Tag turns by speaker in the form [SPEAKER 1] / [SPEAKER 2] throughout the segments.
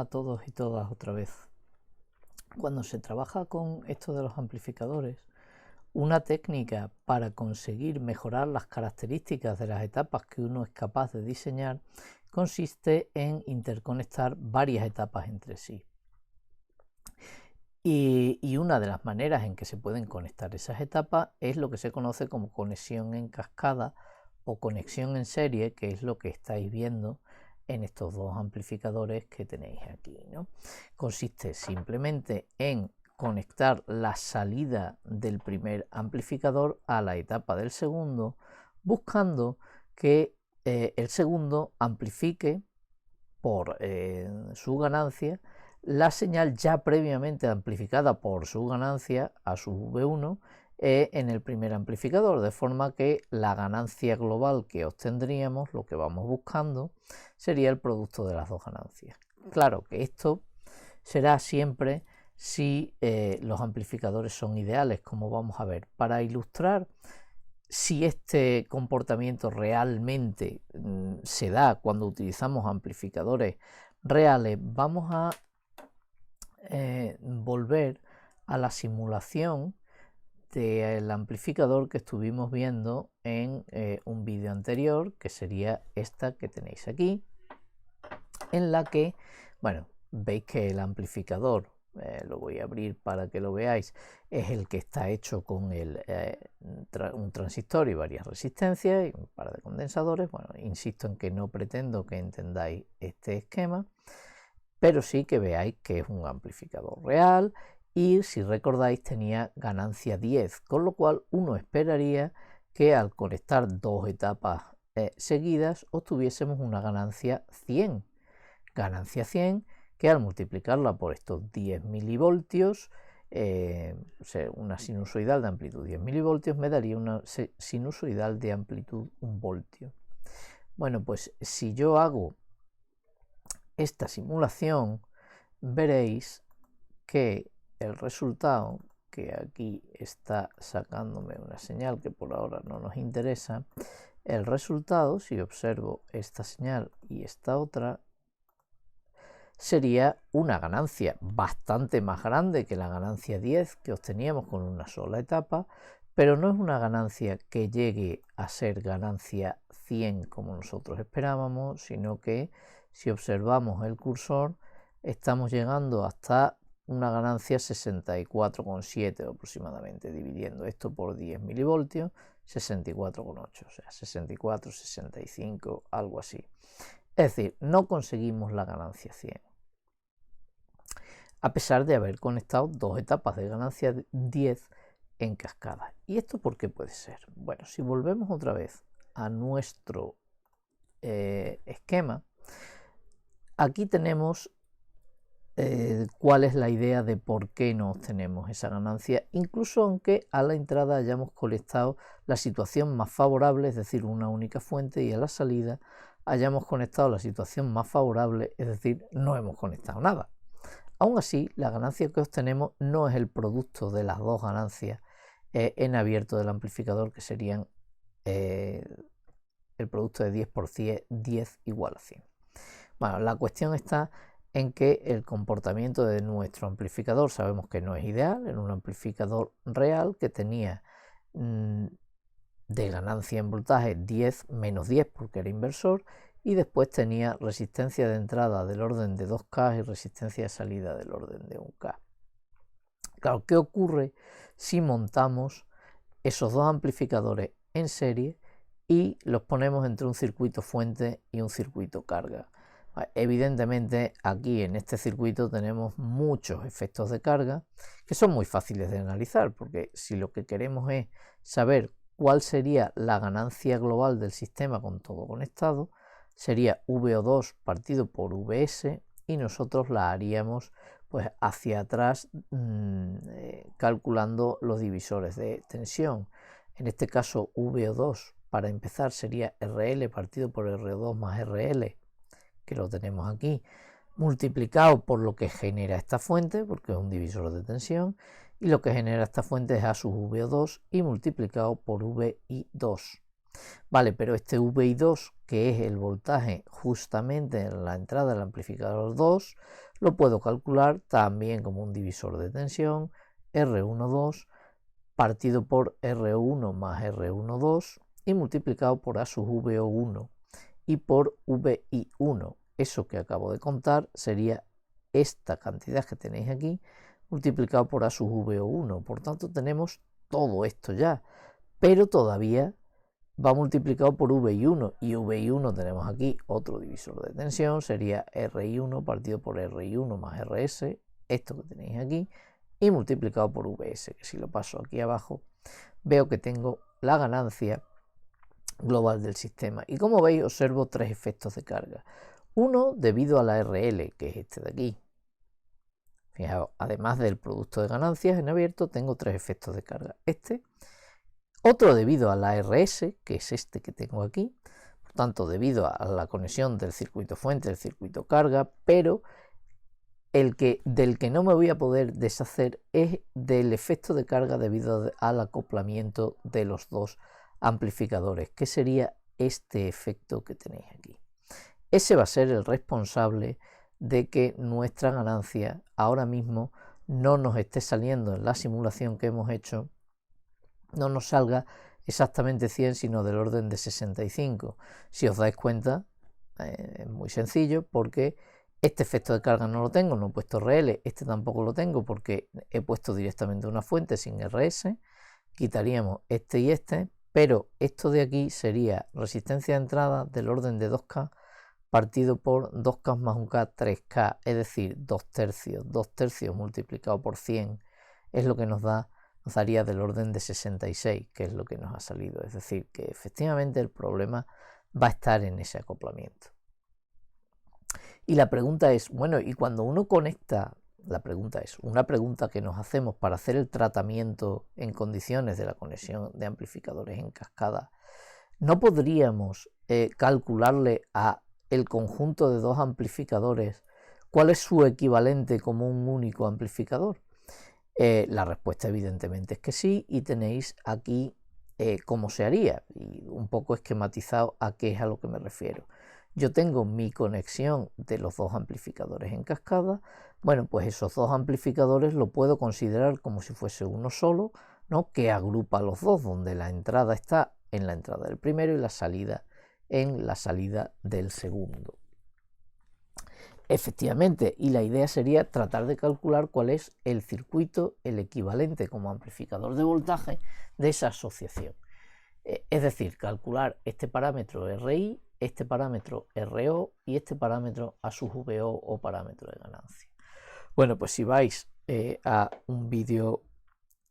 [SPEAKER 1] todos y todas otra vez. Cuando se trabaja con esto de los amplificadores, una técnica para conseguir mejorar las características de las etapas que uno es capaz de diseñar consiste en interconectar varias etapas entre sí. Y una de las maneras en que se pueden conectar esas etapas es lo que se conoce como conexión en cascada o conexión en serie, que es lo que estáis viendo en estos dos amplificadores que tenéis aquí, ¿no? Consiste simplemente en conectar la salida del primer amplificador a la etapa del segundo, buscando que el segundo amplifique por su ganancia la señal ya previamente amplificada por su ganancia a su V1 en el primer amplificador, de forma que la ganancia global que obtendríamos, lo que vamos buscando, sería el producto de las dos ganancias. Claro que esto será siempre si los amplificadores son ideales, como vamos a ver. Para ilustrar si este comportamiento realmente se da cuando utilizamos amplificadores reales, vamos a volver a la simulación del amplificador que estuvimos viendo en un vídeo anterior, que sería esta que tenéis aquí, en la que, bueno, veis que el amplificador, lo voy a abrir para que lo veáis, es el que está hecho con un transistor y varias resistencias y un par de condensadores. Bueno, insisto en que no pretendo que entendáis este esquema, pero sí que veáis que es un amplificador real y, si recordáis, tenía ganancia 10, con lo cual uno esperaría que al conectar dos etapas seguidas obtuviésemos una ganancia 100. Ganancia 100 que al multiplicarla por estos 10 milivoltios, una sinusoidal de amplitud 10 milivoltios, me daría una sinusoidal de amplitud 1 voltio. Bueno, pues si yo hago esta simulación, veréis que el resultado, que aquí está sacándome una señal que por ahora no nos interesa, el resultado, si observo esta señal y esta otra, sería una ganancia bastante más grande que la ganancia 10 que obteníamos con una sola etapa, pero no es una ganancia que llegue a ser ganancia 100 como nosotros esperábamos, sino que si observamos el cursor estamos llegando hasta una ganancia 64,7 aproximadamente, dividiendo esto por 10 milivoltios, 64,8, o sea, 64, 65, algo así. Es decir, no conseguimos la ganancia 100, a pesar de haber conectado dos etapas de ganancia 10 en cascada. ¿Y esto por qué puede ser? Bueno, si volvemos otra vez a nuestro esquema, aquí tenemos cuál es la idea de por qué no obtenemos esa ganancia, incluso aunque a la entrada hayamos conectado la situación más favorable, es decir, una única fuente, y a la salida hayamos conectado la situación más favorable, es decir, no hemos conectado nada. Aún así, la ganancia que obtenemos no es el producto de las dos ganancias en abierto del amplificador, que serían el producto de 10 por 10 igual a 100. Bueno, la cuestión está en que el comportamiento de nuestro amplificador sabemos que no es ideal. En un amplificador real que tenía de ganancia en voltaje 10 menos 10 porque era inversor, y después tenía resistencia de entrada del orden de 2K y resistencia de salida del orden de 1K. Claro, ¿qué ocurre si montamos esos dos amplificadores en serie y los ponemos entre un circuito fuente y un circuito carga? Evidentemente aquí en este circuito tenemos muchos efectos de carga que son muy fáciles de analizar, porque si lo que queremos es saber cuál sería la ganancia global del sistema con todo conectado, sería VO2 partido por VS, y nosotros la haríamos pues hacia atrás calculando los divisores de tensión. En este caso VO2 para empezar sería RL partido por RO2 más RL, que lo tenemos aquí, multiplicado por lo que genera esta fuente, porque es un divisor de tensión, y lo que genera esta fuente es A sub VO2 y multiplicado por VI2. Vale, pero este VI2, que es el voltaje justamente en la entrada del amplificador 2, lo puedo calcular también como un divisor de tensión, R12 partido por R1 más R12 y multiplicado por A sub VO1 y por VI1. Eso que acabo de contar sería esta cantidad que tenéis aquí multiplicado por A sub VO1. Por tanto, tenemos todo esto ya, pero todavía va multiplicado por VI1 y VI1 tenemos aquí otro divisor de tensión, sería RI1 partido por RI1 más RS, esto que tenéis aquí, y multiplicado por VS, que si lo paso aquí abajo veo que tengo la ganancia global del sistema. Y como veis, observo tres efectos de carga. Uno debido a la RL, que es este de aquí. Fijaos, además del producto de ganancias en abierto, tengo tres efectos de carga. Este, otro debido a la RS, que es este que tengo aquí, por tanto debido a la conexión del circuito fuente, del circuito carga, pero del que no me voy a poder deshacer es del efecto de carga debido al acoplamiento de los dos amplificadores, que sería este efecto que tenéis aquí. Ese va a ser el responsable de que nuestra ganancia ahora mismo no nos esté saliendo en la simulación que hemos hecho, no nos salga exactamente 100, sino del orden de 65. Si os dais cuenta, es muy sencillo, porque este efecto de carga no lo tengo, no he puesto RL, este tampoco lo tengo porque he puesto directamente una fuente sin RS, quitaríamos este y este, pero esto de aquí sería resistencia de entrada del orden de 2K partido por 2K más 1K, 3K, es decir, 2 tercios. 2 tercios multiplicado por 100 es lo que nos daría del orden de 66, que es lo que nos ha salido. Es decir, que efectivamente el problema va a estar en ese acoplamiento. Y la pregunta es, bueno, y cuando uno conecta, la pregunta es, una pregunta que nos hacemos para hacer el tratamiento en condiciones de la conexión de amplificadores en cascada, ¿no podríamos calcularle a el conjunto de dos amplificadores cuál es su equivalente como un único amplificador? La respuesta evidentemente es que sí, y tenéis aquí cómo se haría, y un poco esquematizado a qué es a lo que me refiero. Yo tengo mi conexión de los dos amplificadores en cascada. Bueno, pues esos dos amplificadores lo puedo considerar como si fuese uno solo, ¿no? Que agrupa los dos, donde la entrada está en la entrada del primero y la salida en la salida del segundo. Efectivamente, y la idea sería tratar de calcular cuál es el circuito, el equivalente como amplificador de voltaje de esa asociación. Es decir, calcular este parámetro RI, este parámetro RO y este parámetro A sub VO o parámetro de ganancia. Bueno, pues si vais a un vídeo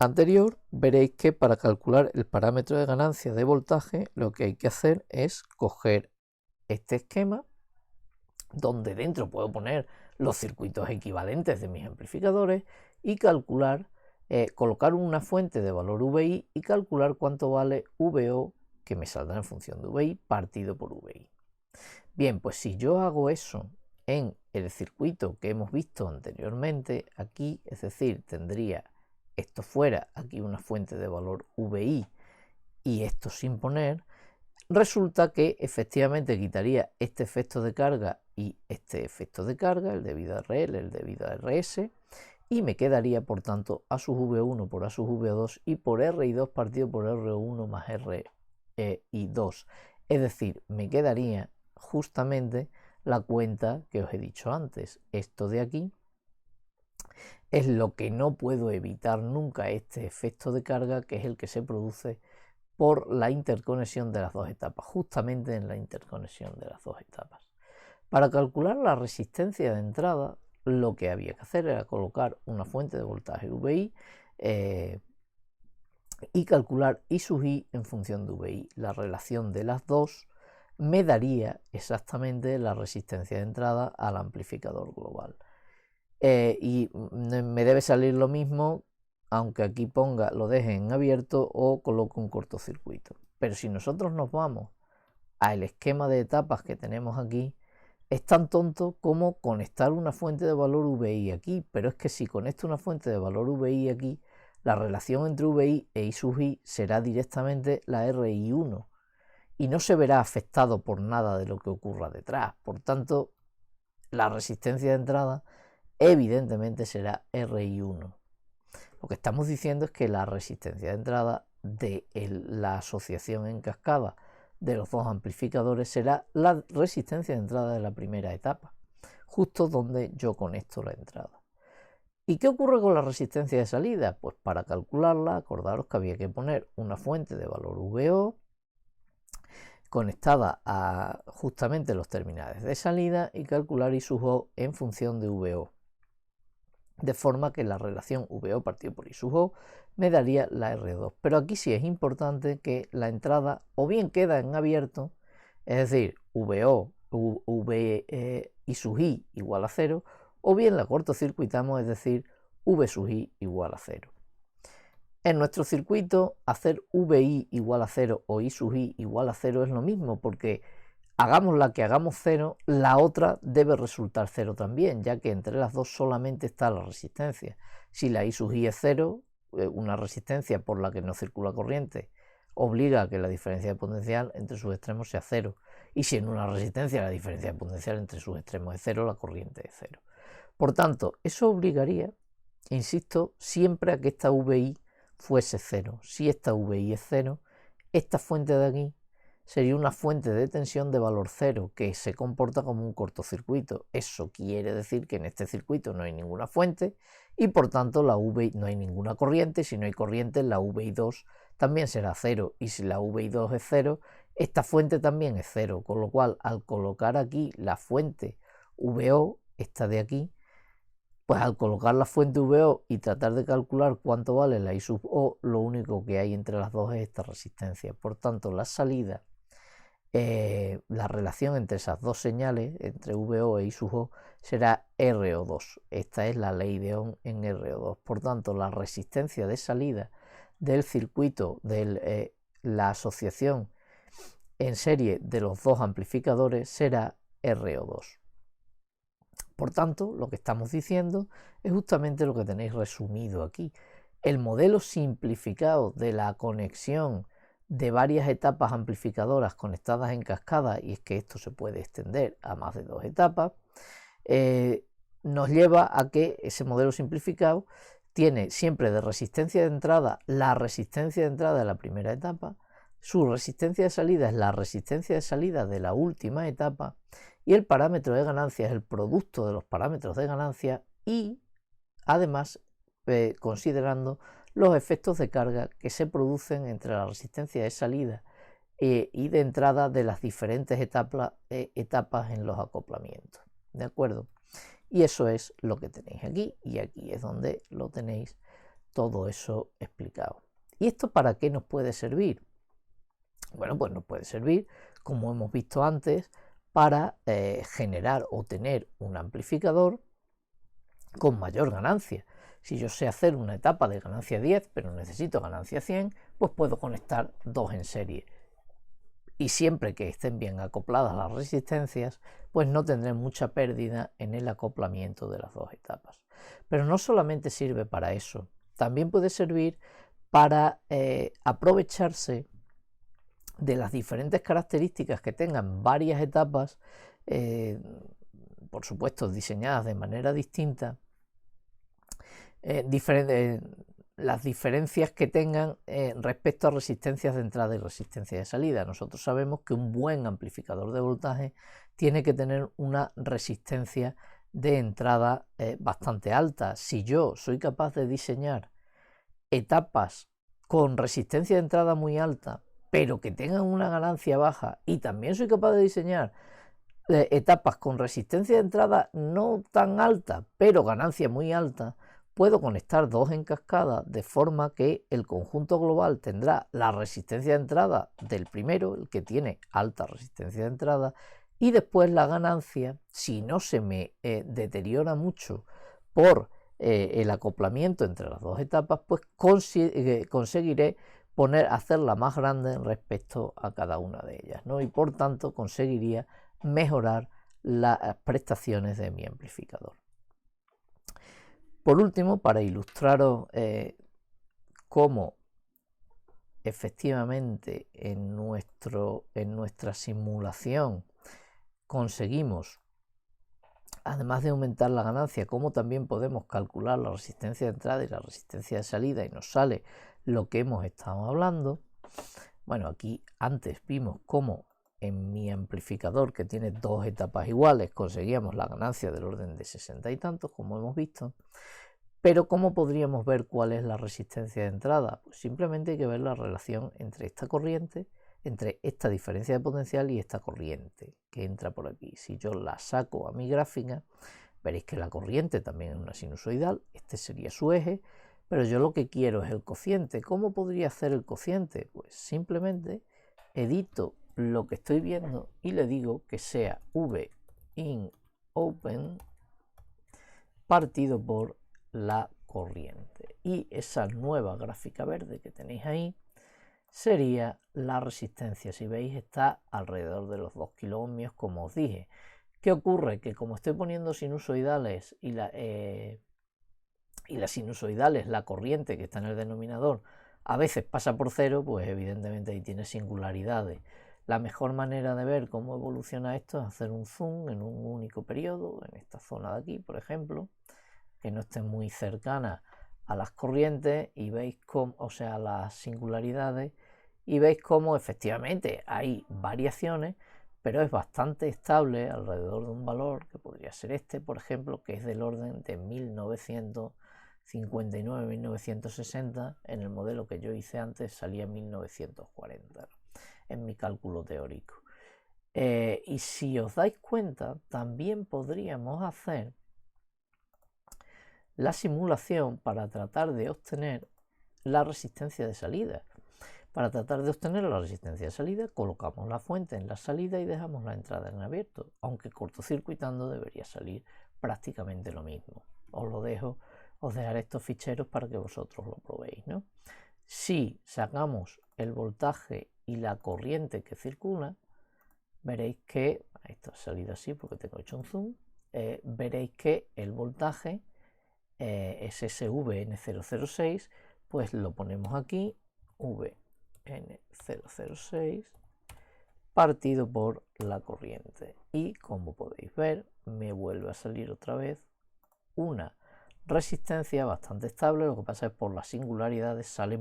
[SPEAKER 1] anterior, veréis que para calcular el parámetro de ganancia de voltaje, lo que hay que hacer es coger este esquema, donde dentro puedo poner los circuitos equivalentes de mis amplificadores y calcular, colocar una fuente de valor VI y calcular cuánto vale VO, que me saldrá en función de VI, partido por VI. Bien, pues si yo hago eso en el circuito que hemos visto anteriormente, aquí, es decir, tendría esto fuera, aquí una fuente de valor VI y esto sin poner, resulta que efectivamente quitaría este efecto de carga y este efecto de carga, el debido a RL, el debido a RS, y me quedaría por tanto A sub V1 por A sub V2 y por RI2 partido por R1 más RI2. Es decir, me quedaría justamente la cuenta que os he dicho antes. Esto de aquí es lo que no puedo evitar nunca, este efecto de carga, que es el que se produce por la interconexión de las dos etapas, justamente en la interconexión de las dos etapas. Para calcular la resistencia de entrada, lo que había que hacer era colocar una fuente de voltaje VI y calcular I sub I en función de VI. La relación de las dos me daría exactamente la resistencia de entrada al amplificador global. Y me debe salir lo mismo, aunque aquí ponga, lo deje en abierto o coloque un cortocircuito. Pero si nosotros nos vamos al esquema de etapas que tenemos aquí, es tan tonto como conectar una fuente de valor VI aquí, pero es que si conecto una fuente de valor VI aquí, la relación entre VI e I sub I será directamente la RI1. y no se verá afectado por nada de lo que ocurra detrás. Por tanto, la resistencia de entrada evidentemente será RI1. Lo que estamos diciendo es que la resistencia de entrada de la asociación en cascada de los dos amplificadores será la resistencia de entrada de la primera etapa, justo donde yo conecto la entrada. ¿Y qué ocurre con la resistencia de salida? Pues para calcularla, acordaros que había que poner una fuente de valor VO conectada a justamente los terminales de salida y calcular I sub O en función de VO. De forma que la relación VO partido por I sub O me daría la R2. Pero aquí sí es importante que la entrada o bien queda en abierto, es decir, VO, I sub I igual a 0, o bien la cortocircuitamos, es decir, V sub I igual a 0. En nuestro circuito, hacer VI igual a 0 o I sub I igual a 0 es lo mismo, porque hagamos la que hagamos 0, la otra debe resultar 0 también, ya que entre las dos solamente está la resistencia. Si la I sub I es 0, una resistencia por la que no circula corriente, obliga a que la diferencia de potencial entre sus extremos sea 0. Y si en una resistencia la diferencia de potencial entre sus extremos es 0, la corriente es 0. Por tanto, eso obligaría, insisto, siempre a que esta VI fuese 0. Si esta VI es 0, esta fuente de aquí sería una fuente de tensión de valor 0 que se comporta como un cortocircuito. Eso quiere decir que en este circuito no hay ninguna fuente y por tanto la VI no hay ninguna corriente. Si no hay corriente, la VI2 también será 0, y si la VI2 es 0, esta fuente también es 0, con lo cual al colocar aquí la fuente VO, esta de aquí, pues al colocar la fuente VO y tratar de calcular cuánto vale la I sub O, lo único que hay entre las dos es esta resistencia. Por tanto, la salida, la relación entre esas dos señales, entre VO e I sub O, será RO2. Esta es la ley de Ohm en RO2. Por tanto, la resistencia de salida del circuito de la asociación en serie de los dos amplificadores será RO2. Por tanto, lo que estamos diciendo es justamente lo que tenéis resumido aquí. El modelo simplificado de la conexión de varias etapas amplificadoras conectadas en cascada, y es que esto se puede extender a más de dos etapas, nos lleva a que ese modelo simplificado tiene siempre de resistencia de entrada la resistencia de entrada de la primera etapa, su resistencia de salida es la resistencia de salida de la última etapa, y el parámetro de ganancia es el producto de los parámetros de ganancia y además considerando los efectos de carga que se producen entre la resistencia de salida y de entrada de las diferentes etapas en los acoplamientos. ¿De acuerdo? Y eso es lo que tenéis aquí, y aquí es donde lo tenéis todo eso explicado. ¿Y esto para qué nos puede servir? Bueno, pues nos puede servir, como hemos visto antes, para generar o tener un amplificador con mayor ganancia. Si yo sé hacer una etapa de ganancia 10, pero necesito ganancia 100, pues puedo conectar dos en serie. Y siempre que estén bien acopladas las resistencias, pues no tendré mucha pérdida en el acoplamiento de las dos etapas. Pero no solamente sirve para eso, también puede servir para aprovecharse de las diferentes características que tengan varias etapas, por supuesto diseñadas de manera distinta, las diferencias que tengan respecto a resistencias de entrada y resistencia de salida. Nosotros sabemos que un buen amplificador de voltaje tiene que tener una resistencia de entrada bastante alta. Si yo soy capaz de diseñar etapas con resistencia de entrada muy alta, pero que tengan una ganancia baja, y también soy capaz de diseñar etapas con resistencia de entrada no tan alta, pero ganancia muy alta, puedo conectar dos en cascada de forma que el conjunto global tendrá la resistencia de entrada del primero, el que tiene alta resistencia de entrada, y después la ganancia, si no se me deteriora mucho por el acoplamiento entre las dos etapas, pues conseguiré hacerla más grande respecto a cada una de ellas, ¿no? Y por tanto conseguiría mejorar las prestaciones de mi amplificador. Por último, para ilustraros cómo efectivamente en nuestra simulación conseguimos, además de aumentar la ganancia, como también podemos calcular la resistencia de entrada y la resistencia de salida y nos sale lo que hemos estado hablando. Bueno, aquí antes vimos cómo en mi amplificador, que tiene dos etapas iguales, conseguíamos la ganancia del orden de 60 y tantos, como hemos visto. Pero ¿cómo podríamos ver cuál es la resistencia de entrada? Pues simplemente hay que ver la relación entre esta corriente, entre esta diferencia de potencial y esta corriente que entra por aquí. Si yo la saco a mi gráfica, veréis que la corriente también es una sinusoidal, este sería su eje, pero yo lo que quiero es el cociente. ¿Cómo podría hacer el cociente? Pues simplemente edito lo que estoy viendo y le digo que sea V in open partido por la corriente. Y esa nueva gráfica verde que tenéis ahí sería la resistencia. Si veis, está alrededor de los 2 kiloohmios, como os dije. ¿Qué ocurre? Que como estoy poniendo sinusoidales y las sinusoidales, la corriente que está en el denominador, a veces pasa por cero, pues evidentemente ahí tiene singularidades. La mejor manera de ver cómo evoluciona esto es hacer un zoom en un único periodo, en esta zona de aquí, por ejemplo, que no esté muy cercana a las corrientes y veis cómo, o sea, las singularidades, y veis cómo efectivamente hay variaciones, pero es bastante estable alrededor de un valor que podría ser este, por ejemplo, que es del orden de 1959-1960. En el modelo que yo hice antes salía 1940, ¿no? En mi cálculo teórico. Y si os dais cuenta, también podríamos hacer la simulación para tratar de obtener la resistencia de salida. Para tratar de obtener la resistencia de salida, colocamos la fuente en la salida y dejamos la entrada en abierto, aunque cortocircuitando debería salir prácticamente lo mismo. Os lo dejo, os dejaré estos ficheros para que vosotros lo probéis, ¿no? Si sacamos el voltaje y la corriente que circula, veréis que, esto ha salido así porque tengo hecho un zoom, veréis que el voltaje es ese VN006, pues lo ponemos aquí, VN006 partido por la corriente, y como podéis ver me vuelve a salir otra vez una resistencia bastante estable. Lo que pasa es que por las singularidades sale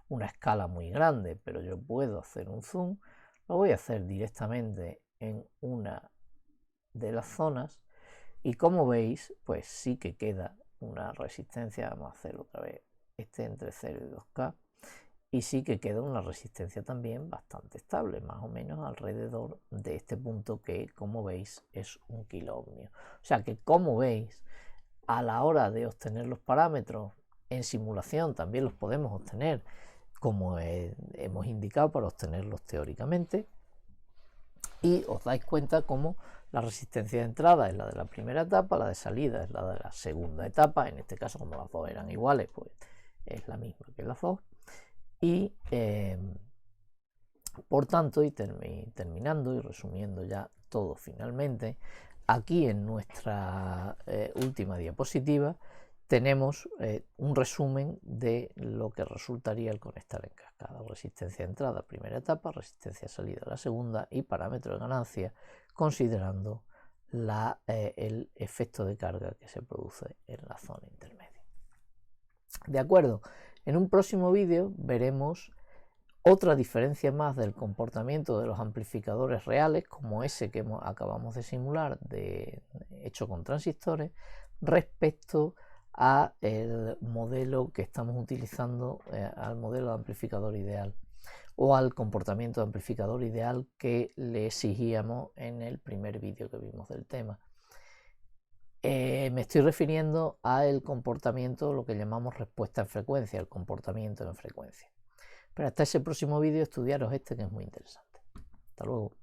[SPEAKER 1] una escala muy grande, pero yo puedo hacer un zoom. Lo voy a hacer directamente en una de las zonas y como veis, pues sí que queda una resistencia. Vamos a hacer otra vez este entre 0 y 2K, y sí que queda una resistencia también bastante estable, más o menos alrededor de este punto, que como veis es 1 kiloohmio. O sea que, como veis, a la hora de obtener los parámetros en simulación también los podemos obtener como hemos indicado para obtenerlos teóricamente, y os dais cuenta cómo la resistencia de entrada es la de la primera etapa, la de salida es la de la segunda etapa. En este caso, como las dos eran iguales, pues es la misma que las dos. Y por tanto, y terminando y resumiendo ya todo finalmente, aquí en nuestra última diapositiva tenemos un resumen de lo que resultaría el conectar en cascada: resistencia de entrada primera etapa, resistencia de salida la segunda, y parámetro de ganancia considerando el efecto de carga que se produce en la zona intermedia. De acuerdo, en un próximo vídeo veremos otra diferencia más del comportamiento de los amplificadores reales, como ese que acabamos de simular, hecho con transistores, respecto a el modelo que estamos utilizando, al modelo de amplificador ideal, o al comportamiento de amplificador ideal que le exigíamos en el primer vídeo que vimos del tema. Me estoy refiriendo al comportamiento, lo que llamamos respuesta en frecuencia, el comportamiento en frecuencia. Pero hasta ese próximo vídeo, estudiaros este, que es muy interesante. Hasta luego.